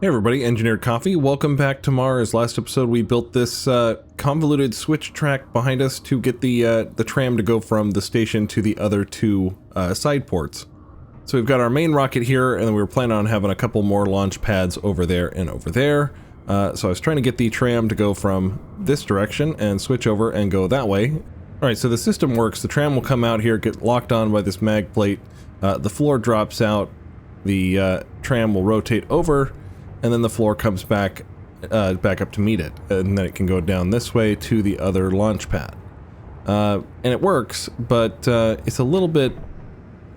Hey everybody, Engineered Coffee. Welcome back to Mars. Last episode we built this convoluted switch track behind us to get the tram to go from the station to the other two side ports. So we've got our main rocket here, and then we were planning on having a couple more launch pads over there and over there. So I was trying to get the tram to go from this direction and switch over and go that way. Alright, so the system works. The tram will come out here, get locked on by this mag plate. The floor drops out. The tram will rotate over, and then the floor comes back up to meet it, and then it can go down this way to the other launch pad. And it works, but it's a little bit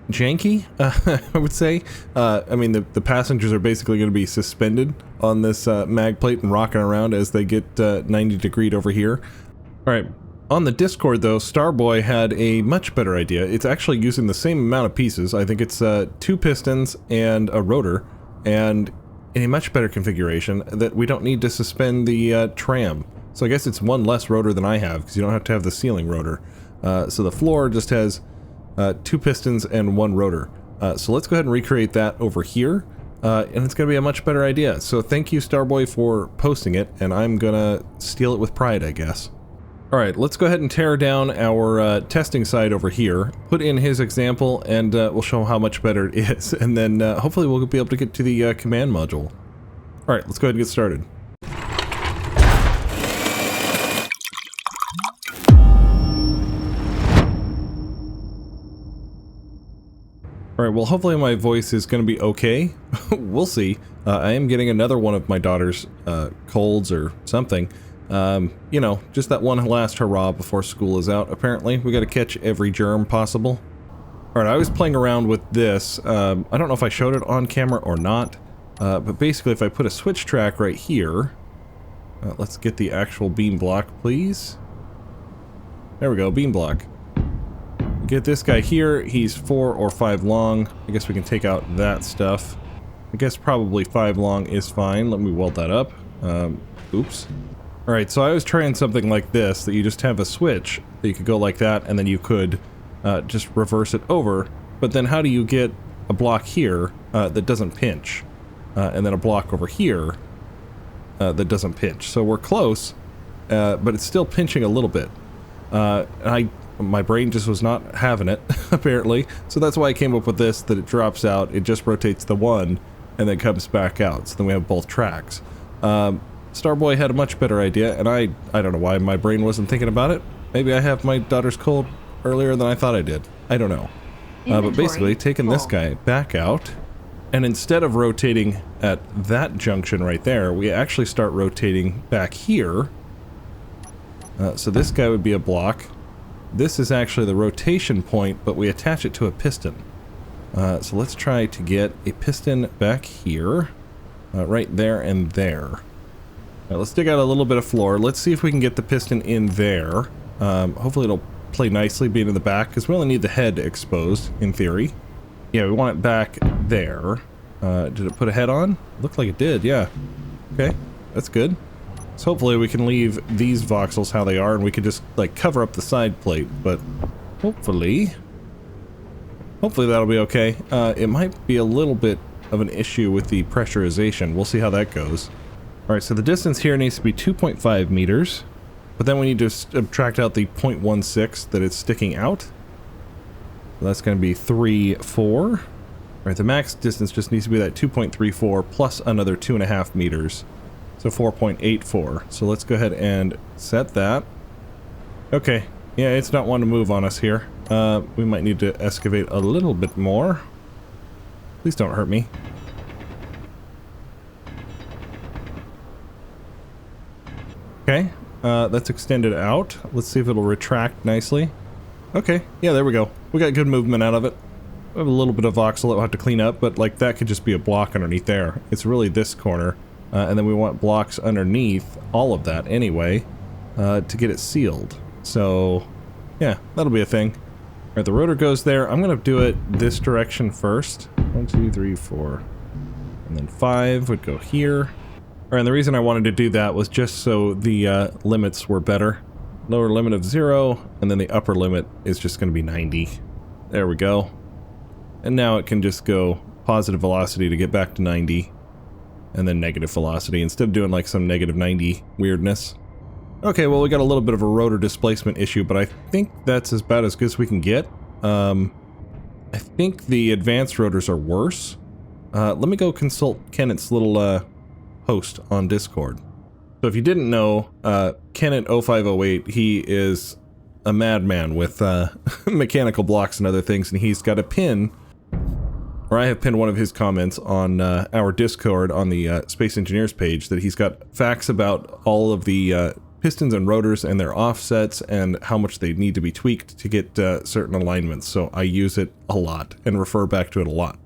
janky, I would say. I mean, the passengers are basically going to be suspended on this mag plate and rocking around as they get 90 degreed over here. Alright, on the Discord though, Starboy had a much better idea. It's actually using the same amount of pieces. I think it's 2 pistons and a rotor, and in a much better configuration that we don't need to suspend the tram. So I guess it's one less rotor than I have, because you don't have to have the ceiling rotor. So the floor just has 2 pistons and 1 rotor. So let's go ahead and recreate that over here, and it's going to be a much better idea. So thank you, Starboy, for posting it, and I'm going to steal it with pride, I guess. Alright, let's go ahead and tear down our testing site over here, put in his example, and we'll show how much better it is, and then hopefully we'll be able to get to the command module. Alright, let's go ahead and get started. Alright, well hopefully my voice is going to be okay. We'll see. I am getting another one of my daughter's colds or something. You know, just that one last hurrah before school is out, apparently. We gotta catch every germ possible. Alright, I was playing around with this. I don't know if I showed it on camera or not, but basically if I put a switch track right here, let's get the actual beam block, please. There we go, beam block. Get this guy here, he's 4 or 5 long. I guess we can take out that stuff. I guess probably 5 long is fine. Let me weld that up. Oops. Alright, so I was trying something like this, that you just have a switch, that you could go like that, and then you could just reverse it over, but then how do you get a block here that doesn't pinch, and then a block over here that doesn't pinch? So we're close, but it's still pinching a little bit. My brain just was not having it, apparently, so that's why I came up with this, that it drops out, it just rotates the one, and then comes back out, so then we have both tracks. Starboy had a much better idea, and I don't know why my brain wasn't thinking about it. Maybe I have my daughter's cold earlier than I thought I did. I don't know. But basically, taking this guy back out, and instead of rotating at that junction right there, we actually start rotating back here. So this guy would be a block. This is actually the rotation point, but we attach it to a piston. So let's try to get a piston back here, right there and there. Right, let's dig out a little bit of floor. Let's see if we can get the piston in there. Hopefully it'll play nicely being in the back, because we only need the head exposed, in theory. Yeah, we want it back there. Did it put a head on? Looked like it did, yeah. Okay, that's good. So hopefully we can leave these voxels how they are, and we can just, like, cover up the side plate, but hopefully that'll be okay. It might be a little bit of an issue with the pressurization. We'll see how that goes. Alright, so the distance here needs to be 2.5 meters, but then we need to subtract out the 0.16 that it's sticking out. So that's going to be 3.4. Alright, the max distance just needs to be that 2.34 plus another 2.5 meters. So 4.84. So let's go ahead and set that. Okay, yeah, it's not wanting to move on us here. We might need to excavate a little bit more. Please don't hurt me. Okay, that's extended out. Let's see if it'll retract nicely. Okay, yeah, there we go. We got good movement out of it. We have a little bit of voxel that we'll have to clean up, but like that could just be a block underneath there. It's really this corner, and then we want blocks underneath all of that anyway, to get it sealed. So, yeah, that'll be a thing. Alright, the rotor goes there. I'm gonna do it this direction first. 1, 2, 3, 4. And then 5 would go here. And the reason I wanted to do that was just so the limits were better. Lower limit of 0, and then the upper limit is just going to be 90. There we go. And now it can just go positive velocity to get back to 90. and then negative velocity, instead of doing like some negative 90 weirdness. Okay, well, we got a little bit of a rotor displacement issue, but I think that's about as good as we can get. I think the advanced rotors are worse. Let me go consult Kenneth's little post on Discord. So if you didn't know, Kenneth0508, he is a madman with mechanical blocks and other things, and he's got a pin, or I have pinned one of his comments on our Discord on the Space Engineers page, that he's got facts about all of the pistons and rotors and their offsets and how much they need to be tweaked to get certain alignments. So I use it a lot and refer back to it a lot.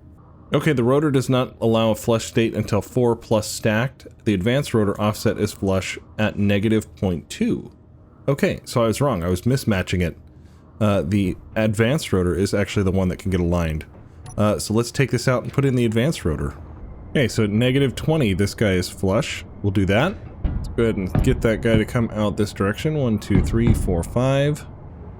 Okay, the rotor does not allow a flush state until 4 plus stacked. The advanced rotor offset is flush at negative 0.2. Okay, so I was wrong. I was mismatching it. The advanced rotor is actually the one that can get aligned. So let's take this out and put in the advanced rotor. Okay, so at negative 20, this guy is flush. We'll do that. Let's go ahead and get that guy to come out this direction. 1, 2, 3, 4, 5.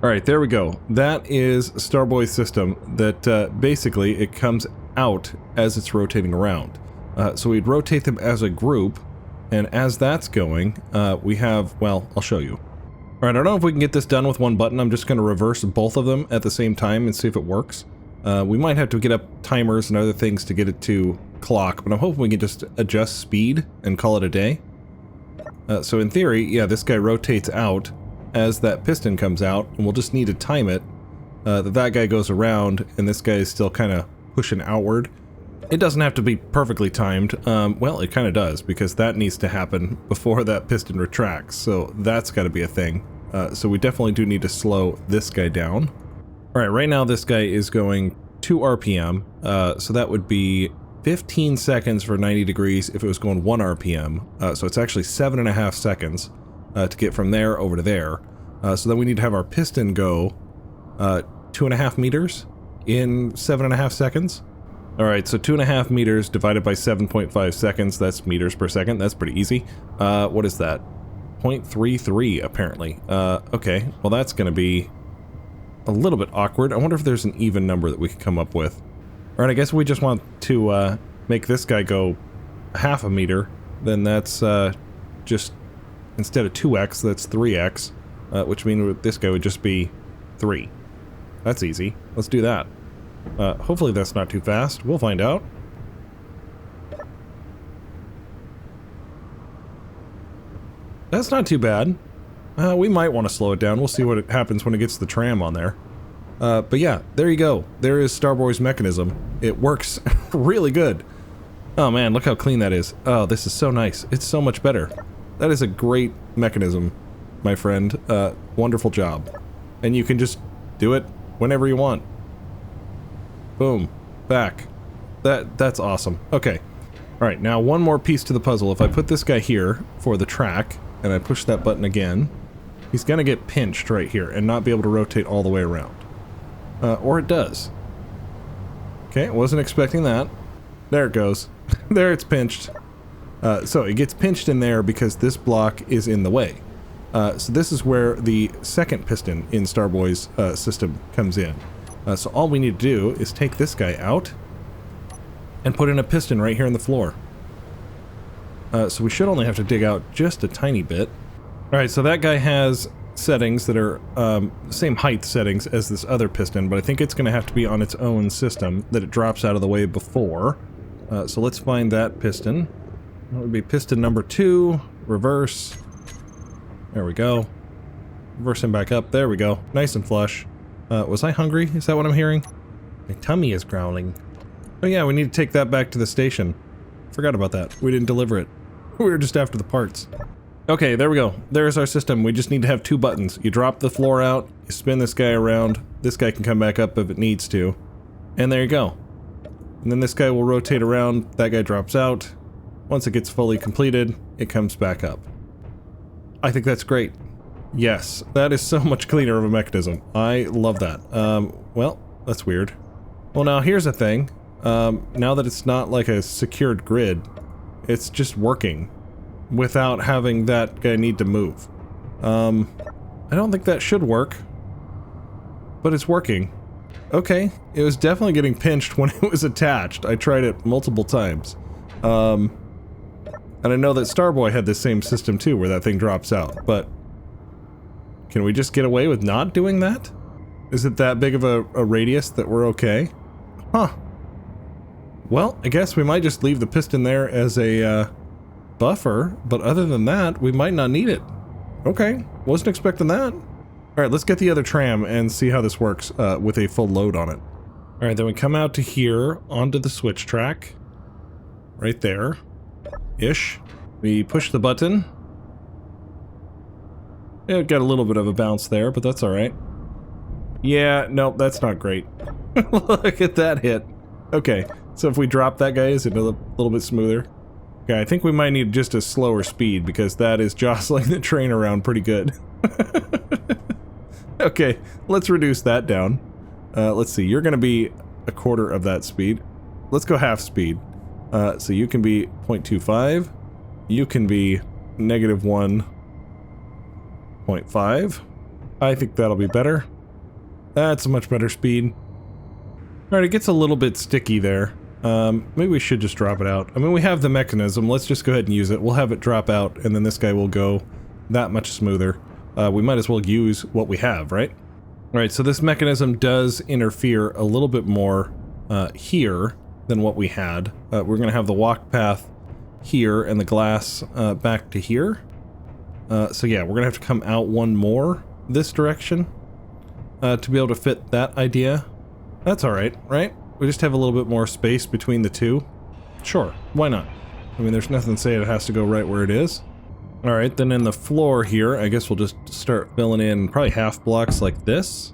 All right, there we go. That is Starboy's system that basically it comes out as it's rotating around. So we'd rotate them as a group, and as that's going, we have, well, I'll show you. All right, I don't know if we can get this done with one button. I'm just going to reverse both of them at the same time and see if it works. We might have to get up timers and other things to get it to clock, but I'm hoping we can just adjust speed and call it a day. So in theory, yeah, this guy rotates out as that piston comes out, and we'll just need to time it. That guy goes around, and this guy is still kind of pushing outward. It doesn't have to be perfectly timed. Well, it kind of does, because that needs to happen before that piston retracts, so that's got to be a thing. So we definitely do need to slow this guy down. Alright, right now this guy is going 2 RPM, so that would be 15 seconds for 90 degrees if it was going 1 RPM, so it's actually 7.5 seconds to get from there over to there. So then we need to have our piston go 2.5 meters in 7.5 seconds. Alright, so 2.5 meters divided by 7.5 seconds, that's meters per second, that's pretty easy. What is that? 0.33 apparently. Okay, well that's gonna be a little bit awkward. I wonder if there's an even number that we can come up with. Alright, I guess we just want to make this guy go half a meter, then that's just, instead of 2x, that's 3x, which means this guy would just be 3. That's easy. Let's do that. Hopefully that's not too fast. We'll find out. That's not too bad. We might want to slow it down. We'll see what happens when it gets the tram on there. But yeah, there you go. There is Starboy's mechanism. It works really good. Oh man, look how clean that is. Oh, this is so nice. It's so much better. That is a great mechanism, my friend. Wonderful job. And you can just do it whenever you want. Boom. Back. That's awesome. Okay. Alright, now one more piece to the puzzle. If I put this guy here for the track, and I push that button again, he's gonna get pinched right here and not be able to rotate all the way around. Or it does. Okay, wasn't expecting that. There it goes. There it's pinched. So it gets pinched in there because this block is in the way. So this is where the second piston in Starboy's system comes in. So all we need to do is take this guy out and put in a piston right here in the floor. So we should only have to dig out just a tiny bit. Alright, so that guy has settings that are same height settings as this other piston, but I think it's going to have to be on its own system that it drops out of the way before. So let's find that piston. That would be piston number 2, reverse. There we go. Reverse him back up. There we go. Nice and flush. Was I hungry? Is that what I'm hearing? My tummy is growling. Oh yeah, we need to take that back to the station. Forgot about that. We didn't deliver it. We were just after the parts. Okay, there we go. There's our system. We just need to have 2 buttons. You drop the floor out, you spin this guy around, this guy can come back up if it needs to, and there you go. And then this guy will rotate around, that guy drops out. Once it gets fully completed, it comes back up. I think that's great. Yes, that is so much cleaner of a mechanism. I love that. Well, that's weird. Well, now here's the thing. Now that it's not like a secured grid, it's just working without having that guy need to move. I don't think that should work, but it's working. Okay, it was definitely getting pinched when it was attached. I tried it multiple times. And I know that Starboy had the same system too, where that thing drops out, but can we just get away with not doing that? Is it that big of a radius that we're okay? Huh. Well, I guess we might just leave the piston there as a buffer, but other than that, we might not need it. Okay, wasn't expecting that. Alright, let's get the other tram and see how this works with a full load on it. Alright, then we come out to here, onto the switch track. Right there. Ish. We push the button. Yeah, it got a little bit of a bounce there, but that's alright. Yeah, no, that's not great. Look at that hit. Okay, so if we drop that guy, is it a little bit smoother? Okay, I think we might need just a slower speed, because that is jostling the train around pretty good. Okay, let's reduce that down. Let's see, you're gonna be a quarter of that speed. Let's go half speed. So you can be 0.25. You can be negative 1.5. I think that'll be better. That's a much better speed. Alright, it gets a little bit sticky there. Maybe we should just drop it out. I mean, we have the mechanism. Let's just go ahead and use it. We'll have it drop out, and then this guy will go that much smoother. We might as well use what we have, right? Alright, so this mechanism does interfere a little bit more here than what we had. We're going to have the walk path here and the glass back to here. So yeah, we're going to have to come out one more this direction to be able to fit that idea. That's alright, right? We just have a little bit more space between the two. Sure, why not? I mean, there's nothing saying it has to go right where it is. Alright, then in the floor here, I guess we'll just start filling in probably half blocks like this.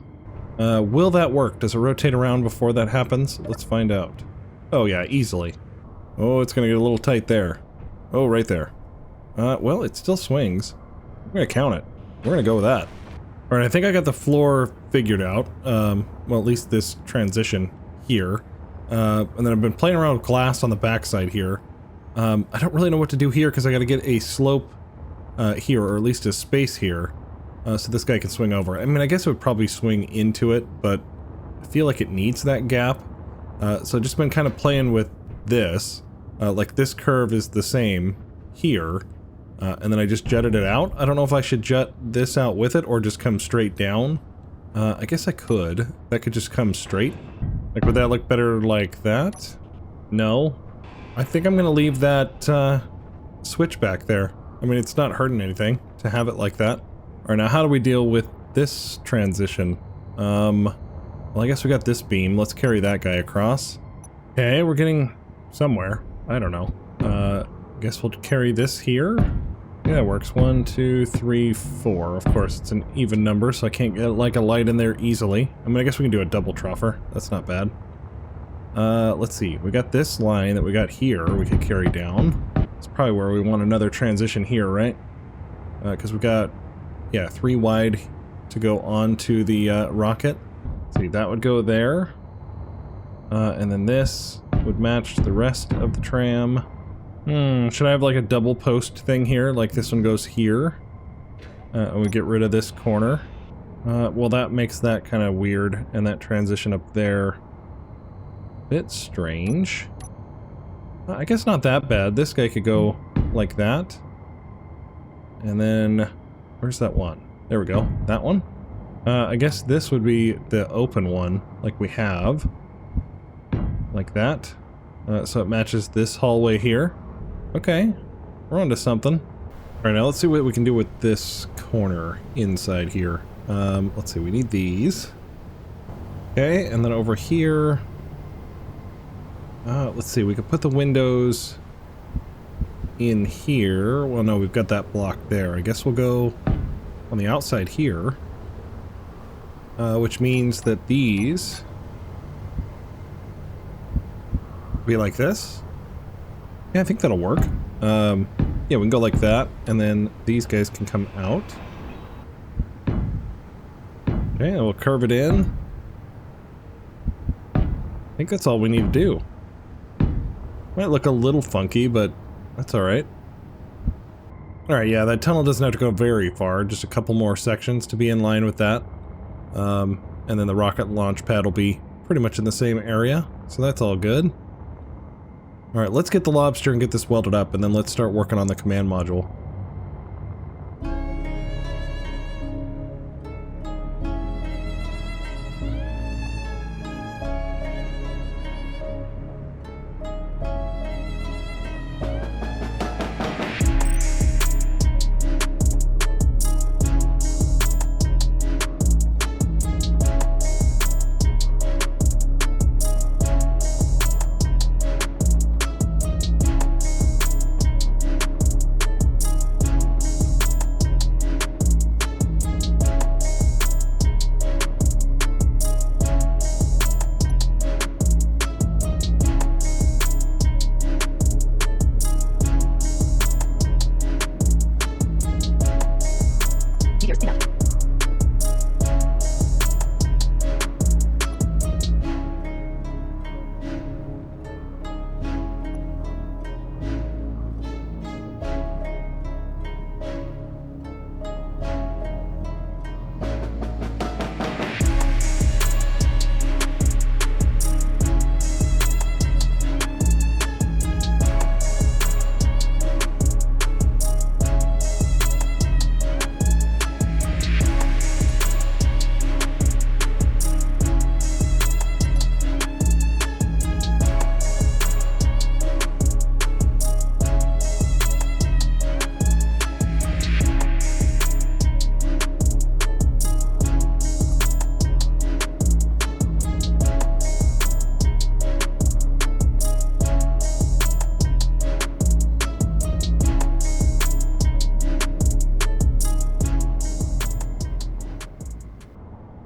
Will that work? Does it rotate around before that happens? Let's find out. Oh yeah, easily. Oh, it's gonna get a little tight there. Oh, right there. Well, it still swings. I'm gonna count it. We're gonna go with that. Alright, I think I got the floor figured out. Well, at least this transition here. And then I've been playing around with glass on the backside here. I don't really know what to do here because I gotta get a slope here, or at least a space here, so this guy can swing over. I mean, I guess it would probably swing into it, but I feel like it needs that gap. So I've just been kind of playing with this. Like this curve is the same here, and then I just jutted it out. I don't know if I should jut this out with it or just come straight down. I guess I could. That could just come straight. Like, would that look better like that? No. I think I'm gonna leave that switch back there. I mean, it's not hurting anything to have it like that. Alright, now how do we deal with this transition? Well, I guess we got this beam. Let's carry that guy across. Okay, we're getting somewhere. I don't know. Guess we'll carry this here. Yeah, it works. 1, 2, 3, 4. Of course, it's an even number, so I can't get like a light in there easily. I mean, I guess we can do a double truffer. That's not bad. Let's see. We got this line that we got here we could carry down. It's probably where we want another transition here, right? Because we got, yeah, 3 wide to go onto the rocket. Let's see, that would go there. And then this would match the rest of the tram. Should I have like a double post thing here? Like this one goes here. And we get rid of this corner. Well, that makes that kind of weird, and that transition up there bit strange. I guess not that bad. This guy could go like that. And then, where's that one? There we go. That one? I guess this would be the open one, like we have. Like that. So it matches this hallway here. Okay. We're onto something. Alright, now let's see what we can do with this corner inside here. Let's see, we need these. Okay, and then over here... let's see, we could put the windows in here. Well, no, we've got that block there. I guess we'll go on the outside here. Which means that these be like this. Yeah, I think that'll work. Yeah, we can go like that, and then these guys can come out. Okay, and we'll curve it in. I think that's all we need to do. Might look a little funky, but that's alright. Alright, yeah, that tunnel doesn't have to go very far, just a couple more sections to be in line with that. And then the rocket launch pad will be pretty much in the same area, so that's all good. Alright, let's get the lobster and get this welded up, and then let's start working on the command module.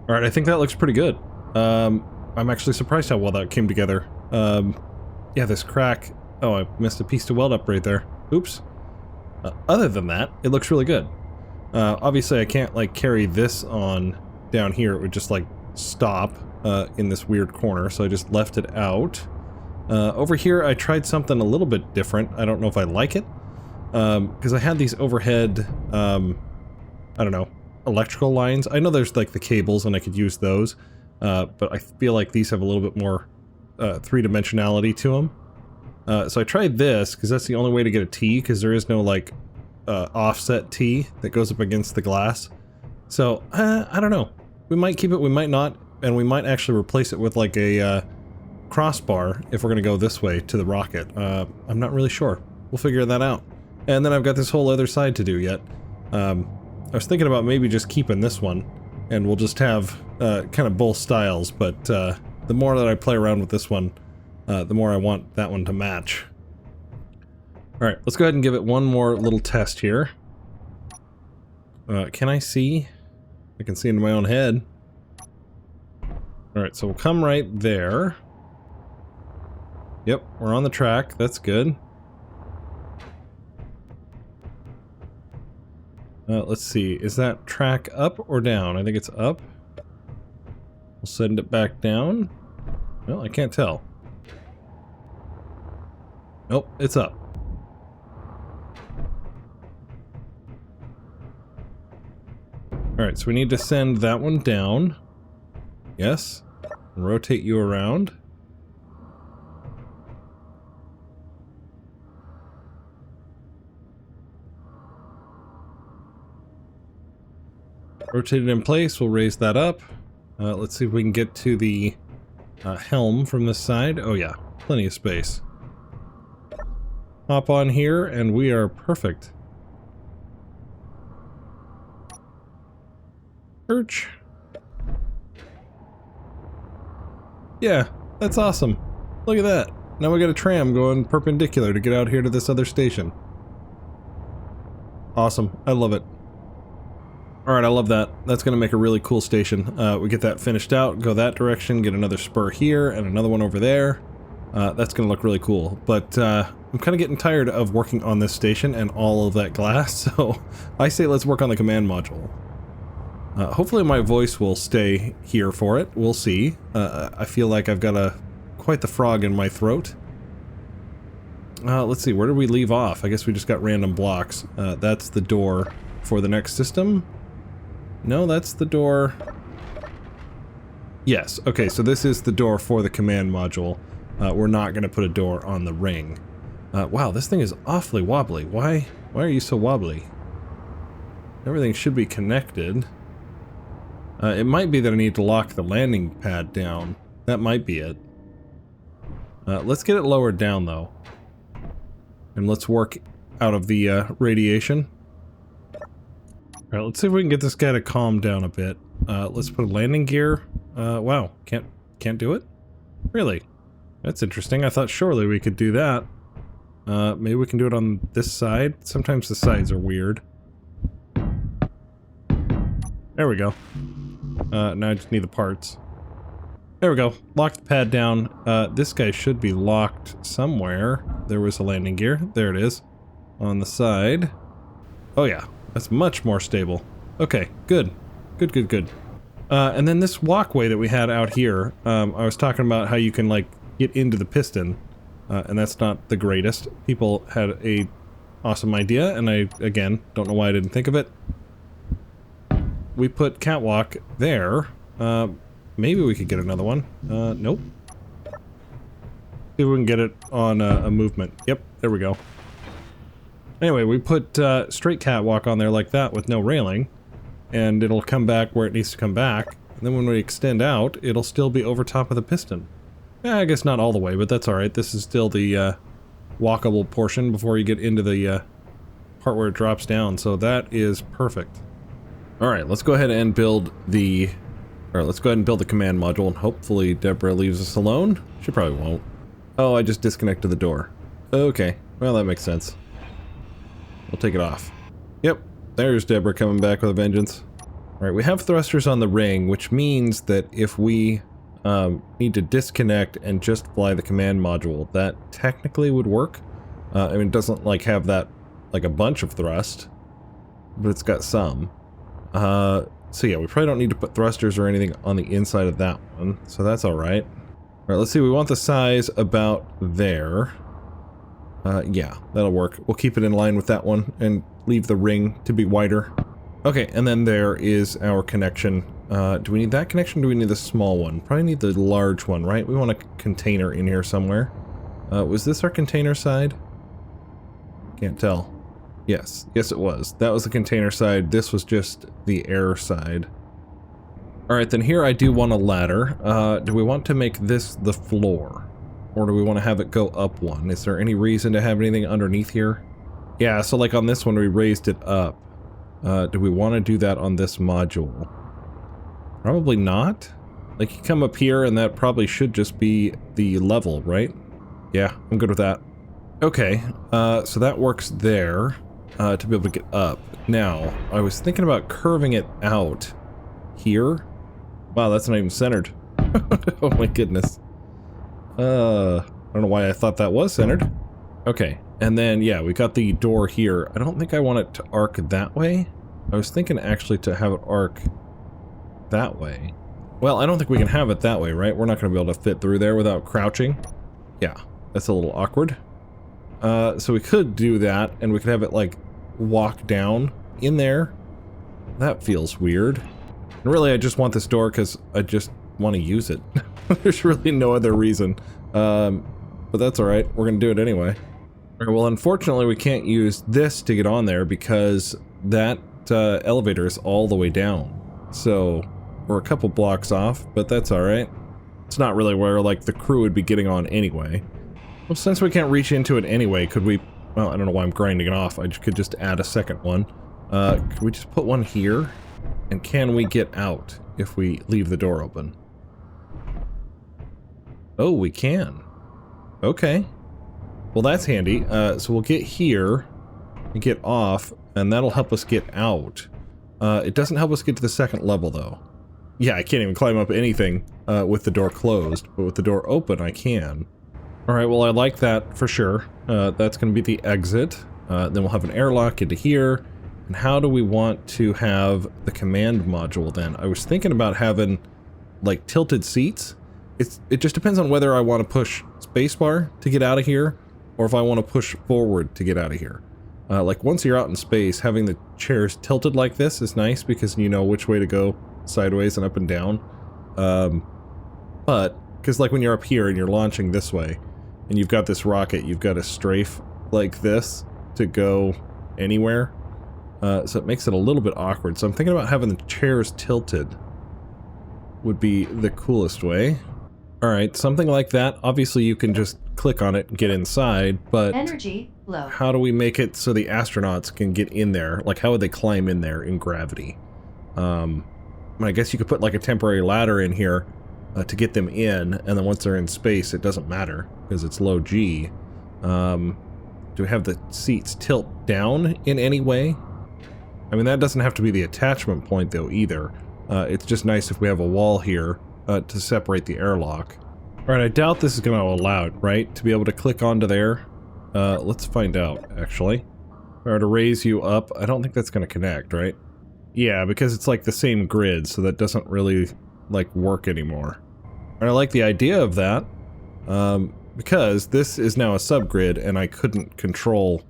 Alright, I think that looks pretty good. I'm actually surprised how well that came together. Yeah, this crack... Oh, I missed a piece to weld up right there. Oops. Other than that, it looks really good. Obviously, I can't, like, carry this on down here. It would just, like, stop in this weird corner, so I just left it out. Over here, I tried something a little bit different. I don't know if I like it. Because I had these overhead, I don't know, electrical lines. I know there's, like, the cables, and I could use those. But I feel like these have a little bit more three-dimensionality to them. So I tried this, because that's the only way to get a T, because there is no, like, offset T that goes up against the glass. So, I don't know. We might keep it, we might not, and we might actually replace it with, like, a crossbar if we're going to go this way to the rocket. I'm not really sure. We'll figure that out. And then I've got this whole other side to do yet. I was thinking about maybe just keeping this one, and we'll just have kind of both styles, but the more that I play around with this one, the more I want that one to match. Alright, let's go ahead and give it one more little test here. Can I see? I can see into my own head. Alright, so we'll come right there. Yep, we're on the track. That's good. Let's see. Is that track up or down? I think it's up. We'll send it back down. Well, I can't tell. Nope, it's up. Alright, so we need to send that one down. Yes. And rotate you around. Rotate it in place, we'll raise that up. Let's see if we can get to the helm from this side. Oh yeah, plenty of space. Hop on here, and we are perfect. Perch. Yeah, that's awesome. Look at that. Now we got a tram going perpendicular to get out here to this other station. Awesome. I love it. Alright, I love that. That's going to make a really cool station. We get that finished out, go that direction, get another spur here, and another one over there. That's going to look really cool. But I'm kind of getting tired of working on this station and all of that glass, so I say let's work on the command module. Hopefully my voice will stay here for it. We'll see. I feel like I've got quite the frog in my throat. Let's see, where did we leave off? I guess we just got random blocks. That's the door for the next system. No, that's the door. Yes, okay, so this is the door for the command module. We're not going to put a door on the ring. Wow, this thing is awfully wobbly. Why are you so wobbly? Everything should be connected. It might be that I need to lock the landing pad down. That might be it. Let's get it lowered down, though. And let's work out of the radiation. Alright, let's see if we can get this guy to calm down a bit. Let's put a landing gear. Wow, can't do it? Really? That's interesting. I thought surely we could do that. Maybe we can do it on this side. Sometimes the sides are weird. There we go. Now I just need the parts. There we go. Lock the pad down. This guy should be locked somewhere. There was a landing gear. There it is. On the side. Oh yeah. That's much more stable. Okay, good. Good. And then this walkway that we had out here, I was talking about how you can, like, get into the piston. And that's not the greatest. People had a awesome idea, and I, again, don't know why I didn't think of it. We put catwalk there. Maybe we could get another one. Nope. See if we can get it on a movement. Yep, there we go. Anyway, we put straight catwalk on there like that with no railing, and it'll come back where it needs to come back. And then when we extend out, it'll still be over top of the piston. I guess not all the way, but that's alright. This is still the walkable portion before you get into the part where it drops down, so that is perfect. Alright, let's go ahead and build the... let's go ahead and build the command module, and hopefully Deborah leaves us alone. She probably won't. Oh, I just disconnected the door. Okay, well that makes sense. We'll take it off. Yep, there's Deborah coming back with a vengeance. Alright, we have thrusters on the ring, which means that if we need to disconnect and just fly the command module, that technically would work. I mean, it doesn't like have that, like a bunch of thrust, but it's got some. So yeah, we probably don't need to put thrusters or anything on the inside of that one, so that's alright. Alright, let's see, we want the size about there. Yeah, that'll work. We'll keep it in line with that one and leave the ring to be wider. Okay, and then there is our connection. Do we need that connection or do we need the small one? Probably need the large one, right? We want a container in here somewhere. Was this our container side? Can't tell. Yes it was. That was the container side. This was just the air side. Alright, then here I do want a ladder. Do we want to make this the floor? Or do we want to have it go up one? Is there any reason to have anything underneath here? Yeah, so like on this one we raised it up. Do we want to do that on this module? Probably not. Like you come up here and that probably should just be the level, right? Yeah, I'm good with that. Okay, so that works there. To be able to get up. Now, I was thinking about curving it out here. Wow, that's not even centered. Oh my goodness. I don't know why I thought that was centered. Okay, and then, yeah, we got the door here. I don't think I want it to arc that way. I was thinking actually to have it arc that way. Well, I don't think we can have it that way, right? We're not going to be able to fit through there without crouching. Yeah, that's a little awkward. So we could do that, and we could have it, like, walk down in there. That feels weird. And really, I just want this door because I just want to use it. There's really no other reason. But that's alright. We're going to do it anyway. Alright, well, unfortunately, we can't use this to get on there because that elevator is all the way down. So, we're a couple blocks off, but that's alright. It's not really where, like, the crew would be getting on anyway. Well, since we can't reach into it anyway, could we... Well, I don't know why I'm grinding it off. I could just add a second one. Could we just put one here? And can we get out if we leave the door open? Oh, we can. Okay. Well, that's handy. So we'll get here and get off, and that'll help us get out. It doesn't help us get to the second level, though. Yeah, I can't even climb up anything with the door closed, but with the door open, I can. Alright, well, I like that for sure. That's going to be the exit. Then we'll have an airlock into here. And how do we want to have the command module then? I was thinking about having, like, tilted seats. It just depends on whether I want to push spacebar to get out of here, or if I want to push forward to get out of here. Like, once you're out in space, having the chairs tilted like this is nice because you know which way to go, sideways and up and down. But, because like when you're up here and you're launching this way, and you've got this rocket, you've got a strafe like this to go anywhere. So it makes it a little bit awkward. So I'm thinking about having the chairs tilted would be the coolest way. Alright, something like that. Obviously you can just click on it and get inside, but energy low. How do we make it so the astronauts can get in there? Like, how would they climb in there in gravity? I guess you could put like a temporary ladder in here to get them in, and then once they're in space, it doesn't matter because it's low G. Do we have the seats tilt down in any way? I mean, that doesn't have to be the attachment point though either. It's just nice if we have a wall here to separate the airlock. Alright, I doubt this is going to allow it, right? To be able to click onto there. Let's find out, actually. Or to raise you up, I don't think that's going to connect, right? Yeah, because it's like the same grid, so that doesn't really, like, work anymore. And I like the idea of that, because this is now a subgrid, and I couldn't control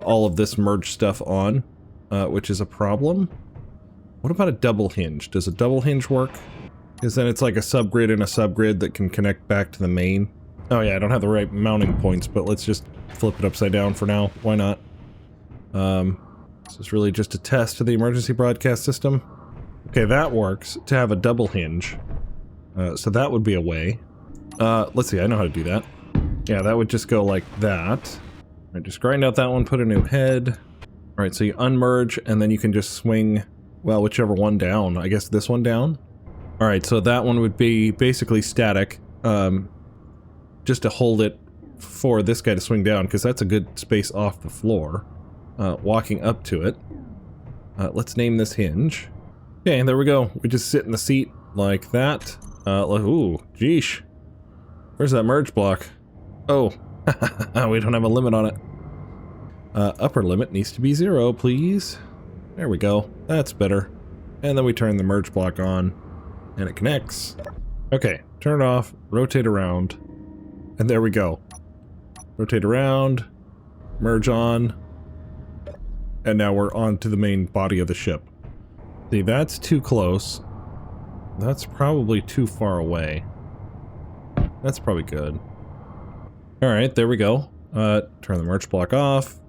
all of this merged stuff on, which is a problem. What about a double hinge? Does a double hinge work? Because then it's like a subgrid in a subgrid that can connect back to the main. Oh yeah, I don't have the right mounting points, but let's just flip it upside down for now. Why not? This is really just a test of the emergency broadcast system. Okay, that works to have a double hinge. So that would be a way. Let's see, I know how to do that. Yeah, that would just go like that. Alright, just grind out that one, put a new head. Alright, so you unmerge, and then you can just swing, well, whichever one down. I guess this one down? Alright, so that one would be basically static. Just to hold it for this guy to swing down, because that's a good space off the floor. Walking up to it. Let's name this hinge. Okay, there we go. We just sit in the seat like that. Ooh, geesh. Where's that merge block? Oh, we don't have a limit on it. Upper limit needs to be 0, please. There we go. That's better. And then we turn the merge block on, and it connects. Okay, turn it off, rotate around, and there we go. Rotate around, merge on, and now we're on to the main body of the ship. See, that's too close. That's probably too far away. That's probably good. Alright, there we go. Turn the merge block off.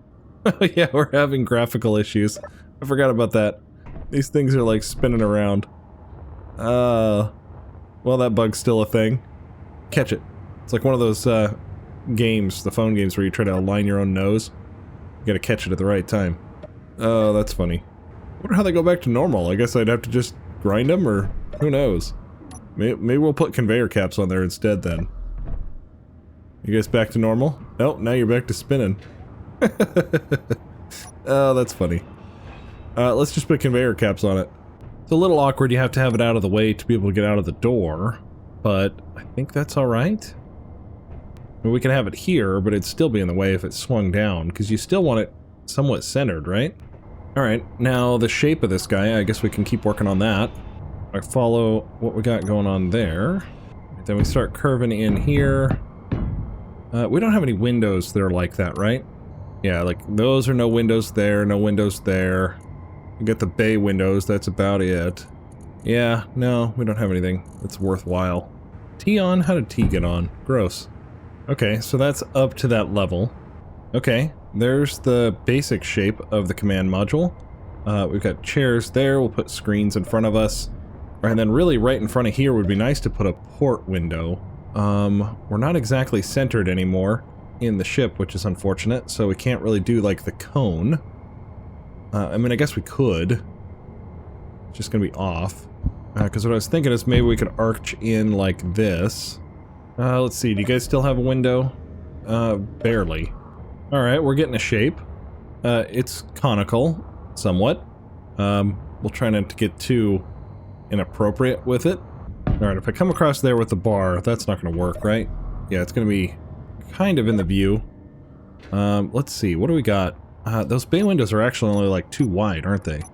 Oh yeah, we're having graphical issues. I forgot about that. These things are like spinning around. Well, that bug's still a thing. Catch it. It's like one of those games, the phone games where you try to align your own nose. You gotta catch it at the right time. Oh, that's funny. I wonder how they go back to normal. I guess I'd have to just grind them, or who knows? Maybe we'll put conveyor caps on there instead then. You guys back to normal? Nope, now you're back to spinning. Oh, that's funny. Let's just put conveyor caps on it. It's a little awkward, you have to have it out of the way to be able to get out of the door, but I think that's alright. I mean, we can have it here, but it'd still be in the way if it swung down, because you still want it somewhat centered, right? Alright, now the shape of this guy, I guess we can keep working on that. I follow what we got going on there. Then we start curving in here. We don't have any windows that are like that, right? Yeah, like those are no windows there, no windows there. We got the bay windows, that's about it. Yeah, no, we don't have anything that's worthwhile. T on? How did T get on? Gross. Okay, so that's up to that level. Okay, there's the basic shape of the command module. We've got chairs there, we'll put screens in front of us. And then really right in front of here would be nice to put a port window. We're not exactly centered anymore in the ship, which is unfortunate, so we can't really do like the cone. I mean, I guess we could. It's just gonna be off. Because what I was thinking is maybe we could arch in like this. Let's see, do you guys still have a window? Barely. Alright, we're getting a shape. It's conical, somewhat. We'll try not to get too inappropriate with it. Alright, if I come across there with the bar, that's not gonna work, right? Yeah, it's gonna be kind of in the view. Let's see, what do we got? Those bay windows are actually only like 2 wide, aren't they? I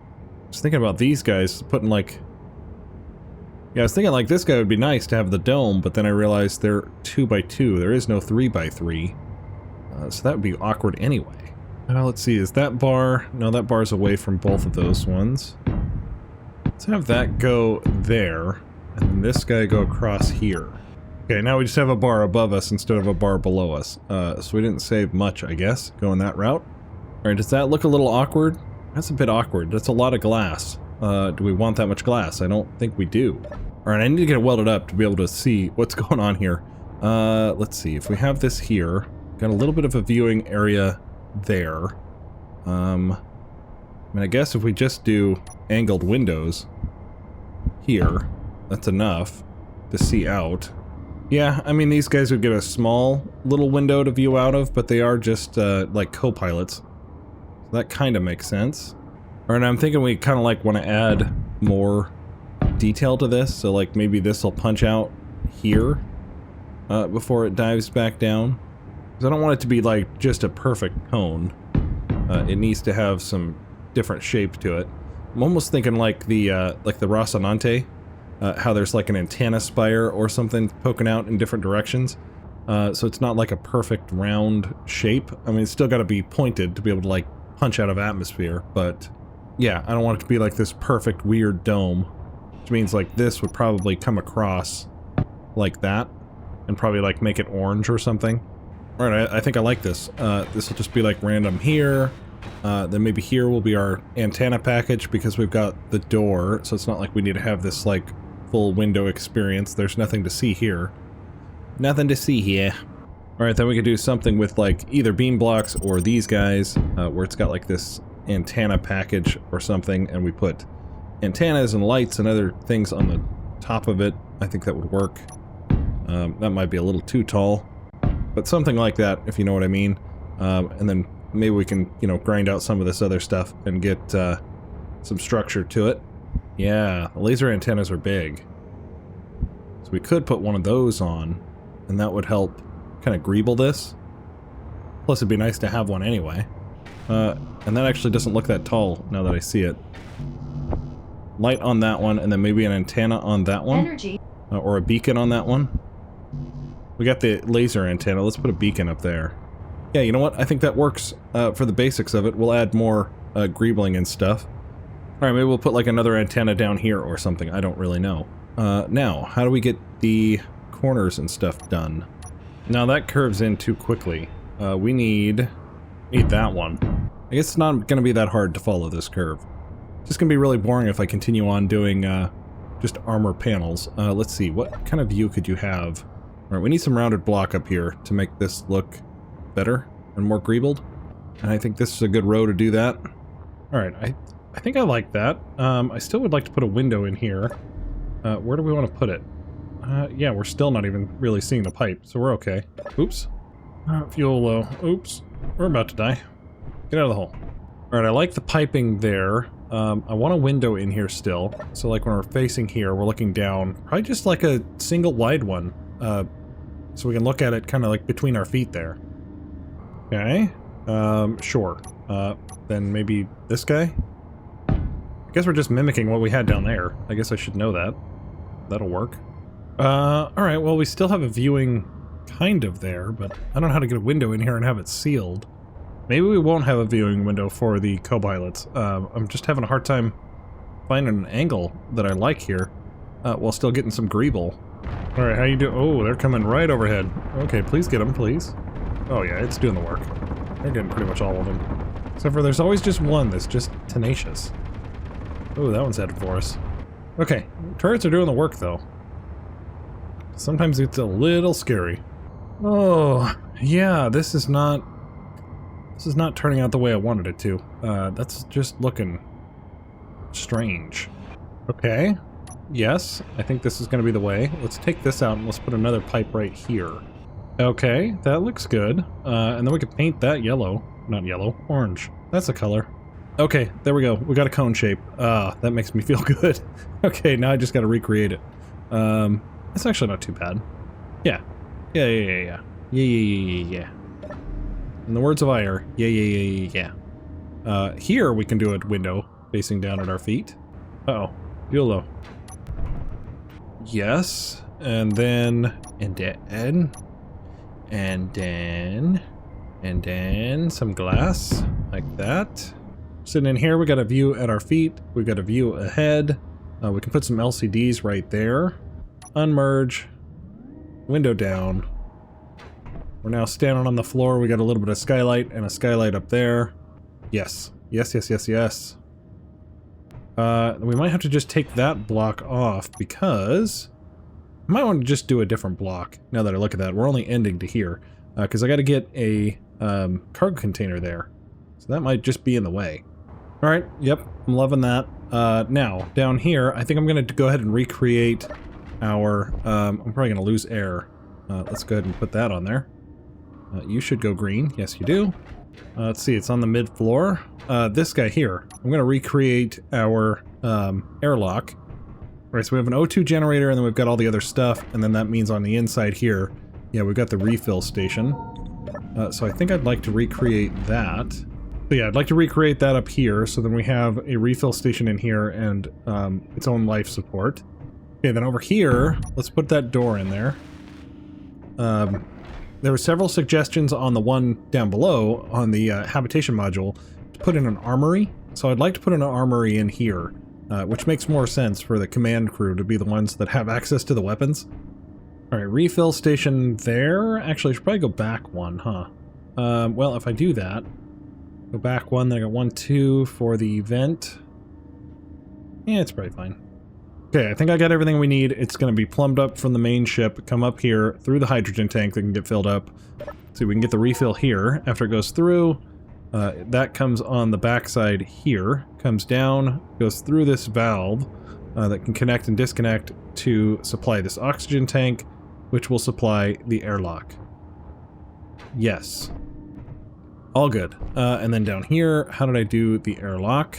was thinking about these guys putting like... Yeah, I was thinking like this guy would be nice to have the dome, but then I realized they're 2 by 2. There is no 3 by 3. So that would be awkward anyway. Let's see, is that bar... No, that bar's away from both of those ones. Let's have that go there, and then this guy go across here. Okay, now we just have a bar above us instead of a bar below us. So we didn't save much, I guess, going that route. Alright, does that look a little awkward? That's a bit awkward. That's a lot of glass. Do we want that much glass? I don't think we do. Alright, I need to get it welded up to be able to see what's going on here. Let's see. If we have this here, got a little bit of a viewing area there. I mean, I guess if we just do angled windows here, that's enough to see out. Yeah, I mean, these guys would get a small little window to view out of, but they are just, like, co-pilots. So that kind of makes sense. Alright, I'm thinking we kind of, like, want to add more detail to this, so, like, maybe this will punch out here before it dives back down. Because I don't want it to be, like, just a perfect cone. It needs to have some different shape to it. I'm almost thinking like the Rocinante. How there's like an antenna spire or something poking out in different directions. So it's not like a perfect round shape. I mean, it's still got to be pointed to be able to like punch out of atmosphere, but yeah, I don't want it to be like this perfect weird dome, which means like this would probably come across like that and probably like make it orange or something. All right, I think I like this. This will just be like random here. Then maybe here will be our antenna package because we've got the door, so it's not like we need to have this like full window experience. There's nothing to see here. Nothing to see here. Alright, then we could do something with like either beam blocks or these guys, where it's got like this antenna package or something, and we put antennas and lights and other things on the top of it. I think that would work. That might be a little too tall, but something like that, if you know what I mean. And then maybe we can, you know, grind out some of this other stuff and get some structure to it. Yeah, the laser antennas are big. So we could put one of those on, and that would help kind of greeble this. Plus it'd be nice to have one anyway. And that actually doesn't look that tall now that I see it. Light on that one, and then maybe an antenna on that one. Energy. Or a beacon on that one. We got the laser antenna, let's put a beacon up there. Yeah, you know what? I think that works for the basics of it. We'll add more greebling and stuff. Alright, maybe we'll put like another antenna down here or something. I don't really know. Now, how do we get the corners and stuff done? Now that curves in too quickly. We need that one. I guess it's not going to be that hard to follow this curve. It's just going to be really boring if I continue on doing just armor panels. Let's see, what kind of view could you have? Alright, we need some rounded block up here to make this look better and more greebled. And I think this is a good row to do that. Alright, I think I like that. I still would like to put a window in here. Where do we want to put it? Yeah, we're still not even really seeing the pipe, so we're okay. Oops. Fuel low. Oops. We're about to die. Get out of the hole. Alright, I like the piping there. I want a window in here still. So like when we're facing here, we're looking down. Probably just like a single wide one. So we can look at it kind of like between our feet there. Okay. Sure. Then maybe this guy? I guess we're just mimicking what we had down there. I guess I should know that. That'll work. Alright, well we still have a viewing kind of there, but I don't know how to get a window in here and have it sealed. Maybe we won't have a viewing window for the co-pilots. I'm just having a hard time finding an angle that I like here, while still getting some greeble. Alright, how you do? Oh, they're coming right overhead. Okay, please get them, please. Oh yeah, it's doing the work. They're getting pretty much all of them. Except for there's always just one that's just tenacious. Oh, that one's headed for us. Okay, turrets are doing the work though. Sometimes it's a little scary. Oh, yeah, this is not turning out the way I wanted it to. That's just looking strange. Okay. Yes, I think this is going to be the way. Let's take this out and let's put another pipe right here. Okay, that looks good. And then we could paint that yellow. Not yellow, orange. That's the color. Okay, there we go. We got a cone shape. That makes me feel good. Okay, now I just got to recreate it. It's actually not too bad. Yeah. Yeah. In the words of Ire, yeah. Here we can do a window facing down at our feet. Uh-oh. Real low. Yes. And then some glass like that. Sitting in here, we got a view at our feet. We got a view ahead. We can put some LCDs right there. Unmerge. window down. We're now standing on the floor. We got a little bit of skylight and a skylight up there. Yes. Yes, yes, yes, yes. We might have to just take that block off because I might want to just do a different block. Now that I look at that, we're only ending to here because I got to get a cargo container there. So that might just be in the way. All right. Yep. I'm loving that. Now down here, I think I'm going to go ahead and recreate our, I'm probably going to lose air. Let's go ahead and put that on there. You should go green. Yes, you do. Let's see, it's on the mid floor. This guy here, I'm going to recreate our airlock. All right, so we have an O2 generator and then we've got all the other stuff. And then that means on the inside here, yeah, we've got the refill station. So I think I'd like to recreate that. So yeah, I'd like to recreate that up here. So then we have a refill station in here and its own life support. Okay, then over here, let's put that door in there. There were several suggestions on the one down below on the habitation module to put in an armory. So I'd like to put in an armory in here, which makes more sense for the command crew to be the ones that have access to the weapons. All right, refill station there. Actually, I should probably go back one, huh? Well, if I do that, go back one, then I got 1, 2 for the vent. Yeah, it's probably fine. Okay, I think I got everything we need. It's going to be plumbed up from the main ship, come up here through the hydrogen tank that can get filled up. See, we can get the refill here. After it goes through, that comes on the backside here, comes down, goes through this valve that can connect and disconnect to supply this oxygen tank, which will supply the airlock. Yes. All good. And then down here, how did I do the airlock?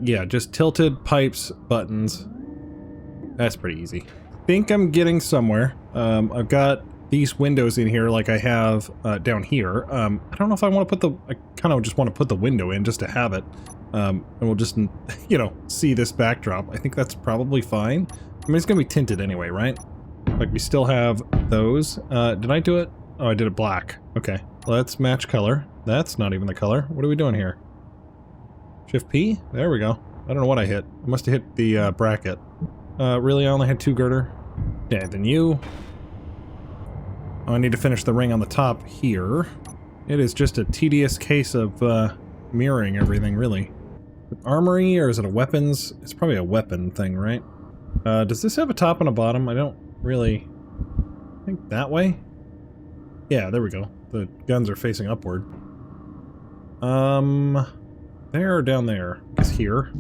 Yeah, just tilted pipes, buttons. That's pretty easy. Think I'm getting somewhere. I've got these windows in here like I have down here. I don't know if I want to put the... I kind of just want to put the window in just to have it. And we'll just, you know, see this backdrop. I think that's probably fine. I mean, it's going to be tinted anyway, right? Like, we still have those. Did I do it? Oh, I did it black. Okay. Let's match color. That's not even the color. What are we doing here? Shift P? There we go. I don't know what I hit. I must have hit the bracket. Really? I only had 2 girder? Yeah, then you. Oh, I need to finish the ring on the top here. It is just a tedious case of mirroring everything, really. Armory, or is it a weapons? It's probably a weapon thing, right? Does this have a top and a bottom? I don't really... I think that way? Yeah, there we go. The guns are facing upward. There or down there? I guess here.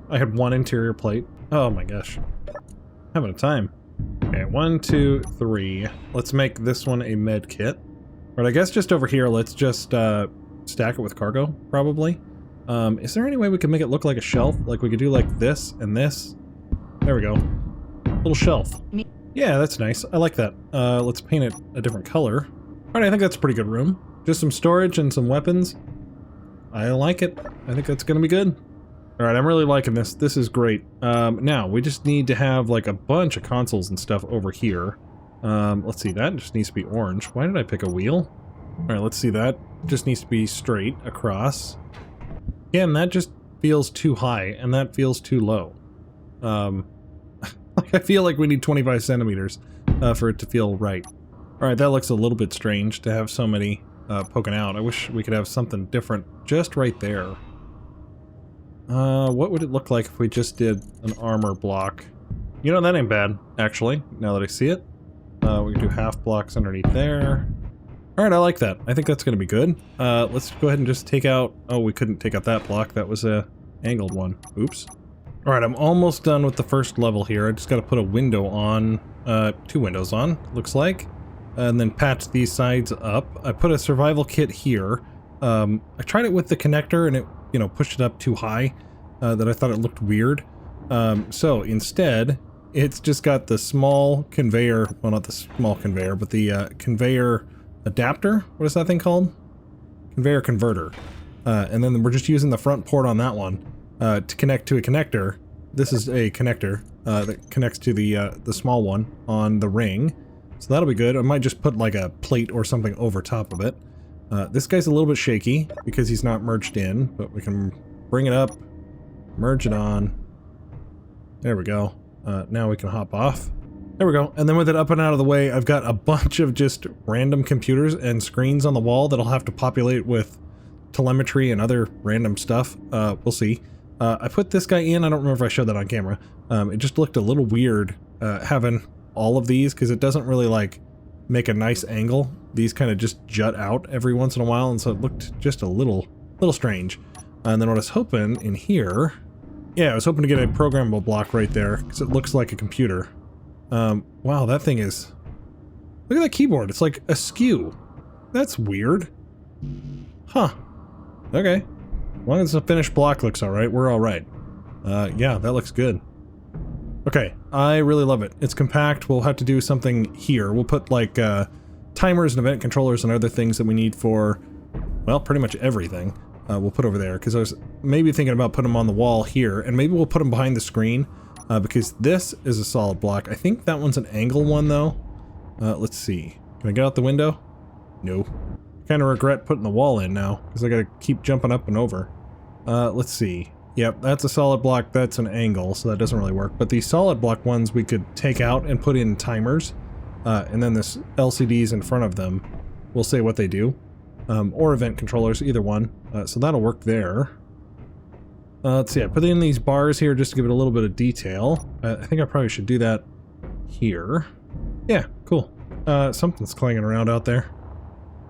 I had 1 interior plate. Oh my gosh. Having a time. Okay, 1, 2, 3. Let's make this one a med kit. But I guess just over here, let's just stack it with cargo, probably. Is there any way we could make it look like a shelf? Like we could do like this and this? There we go. Little shelf. Yeah, that's nice. I like that. Let's paint it a different color. Alright, I think that's a pretty good room. Just some storage and some weapons. I like it. I think that's gonna be good. Alright, I'm really liking this. This is great. Now, we just need to have like a bunch of consoles and stuff over here. Let's see, that just needs to be orange. Why did I pick a wheel? Alright, let's see, that just needs to be straight across. Again, that just feels too high, and that feels too low. I feel like we need 25 centimeters for it to feel right. Alright, that looks a little bit strange to have so many poking out. I wish we could have something different just right there. What would it look like if we just did an armor block? You know, that ain't bad, actually, now that I see it. We can do half blocks underneath there. Alright, I like that. I think that's gonna be good. Let's go ahead and just take out... Oh, we couldn't take out that block. That was a angled one. Oops. Alright, I'm almost done with the first level here. I just gotta put a window on, 2 windows on, looks like. And then patch these sides up. I put a survival kit here. I tried it with the connector and it, you know, pushed it up too high, that I thought it looked weird. So instead, it's just got the small conveyor, well, not the small conveyor, but the conveyor adapter. What is that thing called? Conveyor converter. And then we're just using the front port on that one to connect to a connector. This is a connector that connects to the small one on the ring. So that'll be good. I might just put like a plate or something over top of it. This guy's a little bit shaky because he's not merged in, but we can bring it up, merge it on. There we go. Now we can hop off. There we go. And then with it up and out of the way, I've got a bunch of just random computers and screens on the wall that I'll have to populate with telemetry and other random stuff. We'll see. I put this guy in. I don't remember if I showed that on camera. It just looked a little weird having all of these because it doesn't really like make a nice angle. These kind of just jut out every once in a while, and so it looked just a little strange. And then what I was hoping in here, yeah, I was hoping to get a programmable block right there because it looks like a computer. Wow, that thing is... Look at that keyboard. It's like askew. That's weird. Huh. Okay. As long as the finished block looks alright, we're alright. Yeah, that looks good. Okay, I really love it. It's compact. We'll have to do something here. We'll put like, timers and event controllers and other things that we need for, well, pretty much everything. We'll put over there, because I was maybe thinking about putting them on the wall here, and maybe we'll put them behind the screen. Because this is a solid block. I think that one's an angle one, though. Let's see. Can I get out the window? No. Kind of regret putting the wall in now, because I gotta keep jumping up and over. Let's see. Yep, that's a solid block. That's an angle, so that doesn't really work. But these solid block ones we could take out and put in timers. And then this LCDs in front of them will say what they do. Or event controllers, either one. So that'll work there. Let's see, I put in these bars here just to give it a little bit of detail. I think I probably should do that here. Yeah, cool. Something's clanging around out there.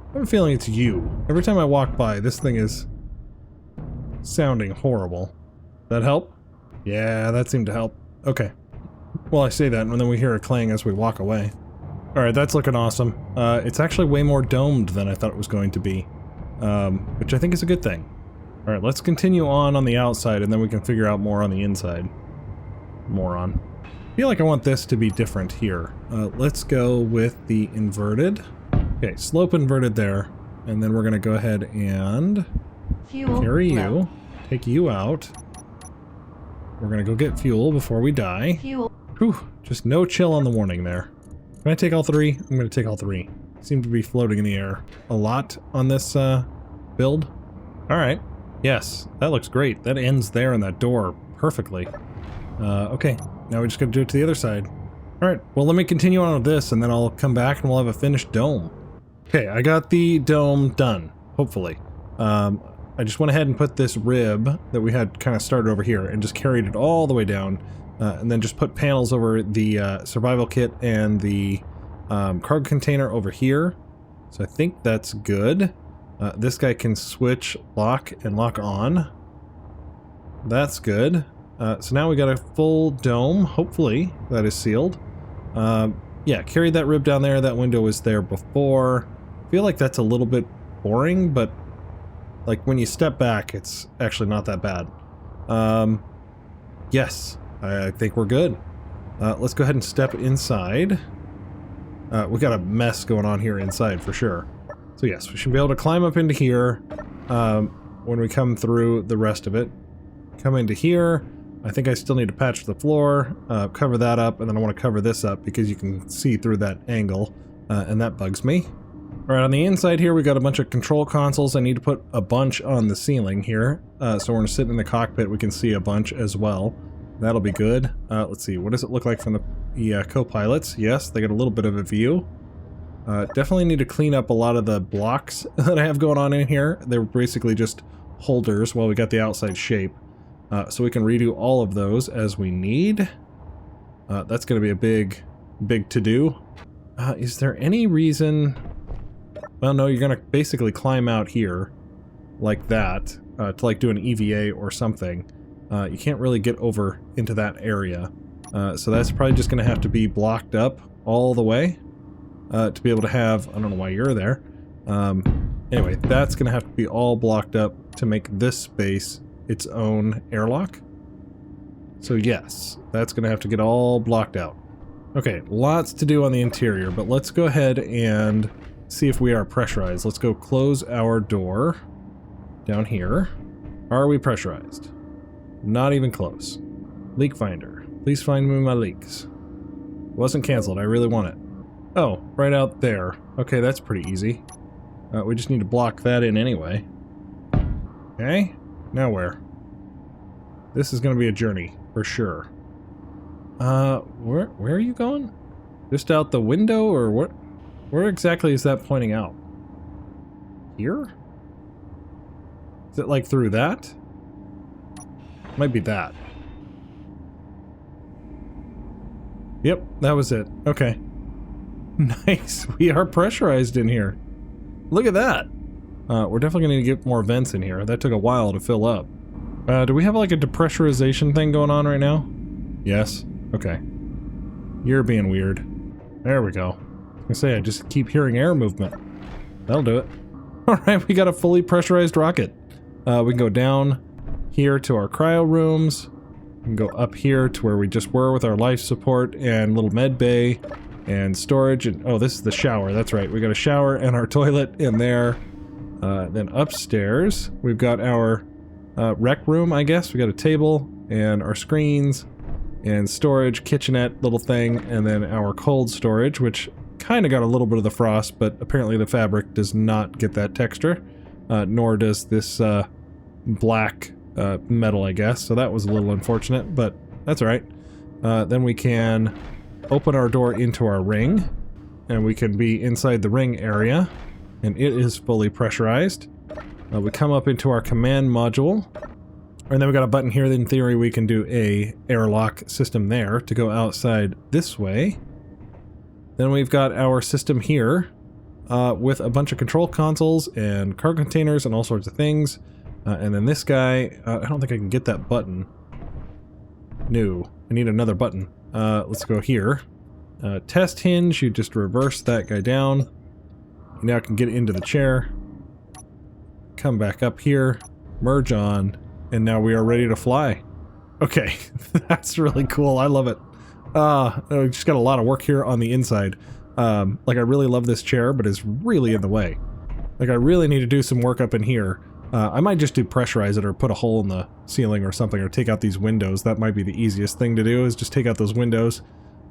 I have a feeling it's you. Every time I walk by, this thing is sounding horrible. That help? Yeah, that seemed to help. Okay. Well, I say that, and then we hear a clang as we walk away. Alright, that's looking awesome. It's actually way more domed than I thought it was going to be. Which I think is a good thing. Alright, let's continue on the outside, and then we can figure out more on the inside. Moron. I feel like I want this to be different here. Let's go with the inverted. Okay, slope inverted there. And then we're going to go ahead and carry you, take you out. We're going to go get fuel before we die. Whew, just no chill on the warning there. Can I take all three? I'm going to take all three. Seem to be floating in the air a lot on this build. Alright. Yes, that looks great. That ends there in that door perfectly. Okay, now we just gotta do it to the other side. Alright, well let me continue on with this and then I'll come back and we'll have a finished dome. Okay, I got the dome done, hopefully. I just went ahead and put this rib that we had kind of started over here and just carried it all the way down. And then just put panels over the survival kit and the cargo container over here. So I think that's good. This guy can switch lock and lock on. That's good. So now we got a full dome, hopefully, that is sealed. Yeah, carried that rib down there. That window was there before. I feel like that's a little bit boring, but like when you step back, it's actually not that bad. Yes, I think we're good. Let's go ahead and step inside. We got a mess going on here inside for sure. So yes, we should be able to climb up into here when we come through the rest of it. Come into here. I think I still need to patch the floor, cover that up, and then I want to cover this up because you can see through that angle, and that bugs me. Alright, on the inside here we got a bunch of control consoles. I need to put a bunch on the ceiling here, so when we're sitting in the cockpit we can see a bunch as well. That'll be good. Let's see, what does it look like from the co-pilots? Yes, they got a little bit of a view. Definitely need to clean up a lot of the blocks that I have going on in here. They're basically just holders while we got the outside shape. So we can redo all of those as we need. That's going to be a big to-do. Is there any reason... Well, no, you're going to basically climb out here like that to like do an EVA or something. You can't really get over into that area. So that's probably just going to have to be blocked up all the way. To be able to have, I don't know why you're there. Anyway, that's going to have to be all blocked up to make this space its own airlock. So yes, that's going to have to get all blocked out. Okay, lots to do on the interior, but let's go ahead and see if we are pressurized. Let's go close our door down here. Are we pressurized? Not even close. Leak finder. Please find me my leaks. Wasn't canceled. I really want it. Oh, right out there. Okay, that's pretty easy. We just need to block that in anyway. Okay, now where? This is going to be a journey, for sure. Where are you going? Just out the window, or what? Where exactly is that pointing out? Here? Is it like through that? Might be that. Yep, that was it. Okay. Nice. We are pressurized in here. Look at that. We're definitely going to get more vents in here. That took a while to fill up. Do we have like a depressurization thing going on right now? Yes. Okay. You're being weird. There we go. I say, I just keep hearing air movement. That'll do it. Alright, we got a fully pressurized rocket. We can go down here to our cryo rooms. We can go up here to where we just were with our life support and little med bay and storage. And oh, this is the shower. That's right. We got a shower and our toilet in there. Then upstairs, we've got our rec room, I guess. We got a table and our screens and storage, kitchenette little thing, and then our cold storage, which kind of got a little bit of the frost, but apparently the fabric does not get that texture, nor does this black metal, I guess. So that was a little unfortunate, but that's all right. Then we can open our door into our ring, and we can be inside the ring area, and it is fully pressurized. We come up into our command module, and then we got a button here that in theory we can do a airlock system there to go outside this way. Then we've got our system here with a bunch of control consoles and cargo containers and all sorts of things. And then this guy, I don't think I can get that button. No, I need another button. Let's go here. Test hinge, you just reverse that guy down. You now can get into the chair. Come back up here, merge on, and now we are ready to fly. Okay, that's really cool. I love it. We just got a lot of work here on the inside. Like I really love this chair, but it's really in the way. Like I really need to do some work up in here. I might just do pressurize it or put a hole in the ceiling or something, or take out these windows. That might be the easiest thing to do, is just take out those windows.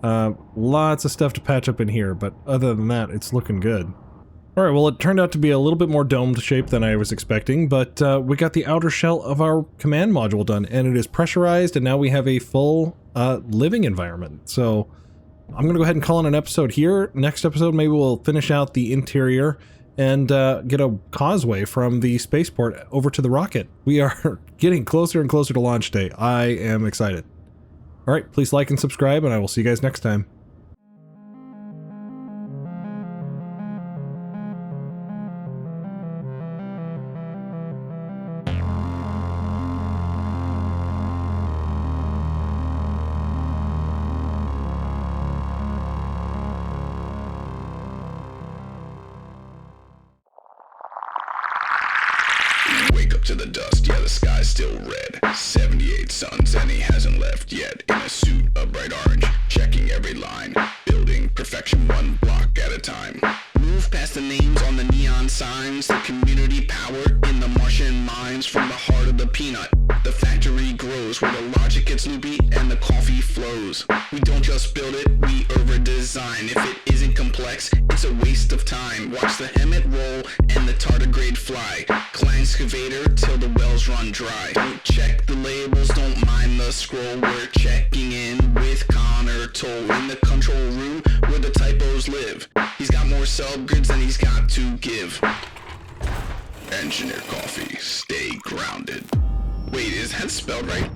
Lots of stuff to patch up in here, but other than that, it's looking good. Alright, well it turned out to be a little bit more domed shape than I was expecting, but we got the outer shell of our command module done, and it is pressurized, and now we have a full living environment. So I'm going to go ahead and call in an episode here. Next episode, maybe we'll finish out the interior and get a causeway from the spaceport over to the rocket. We are getting closer and closer to launch day. I am excited. Alright, please like and subscribe, and I will see you guys next time. Wake up to the dust, yeah, the sky's still red. 78 suns and he hasn't left yet. In a suit of bright orange, checking every line. Building perfection one block at a time. Move past the names on the neon signs. The community power in the Martian minds. From the heart of the peanut, the factory grows. Where the logic gets loopy and the coffee flows. We don't just build it, we over-design. If it isn't complex, it's a waste of time. Watch the Hemet roll and the tardigrade fly. Climb excavator till the wells run dry. Don't check the labels, don't mind the scroll. We're checking in with Connor Toll in the control room where the typos live. He's got more subgrids than he's got to give. Engineer coffee, stay grounded. Wait, is that spelled right?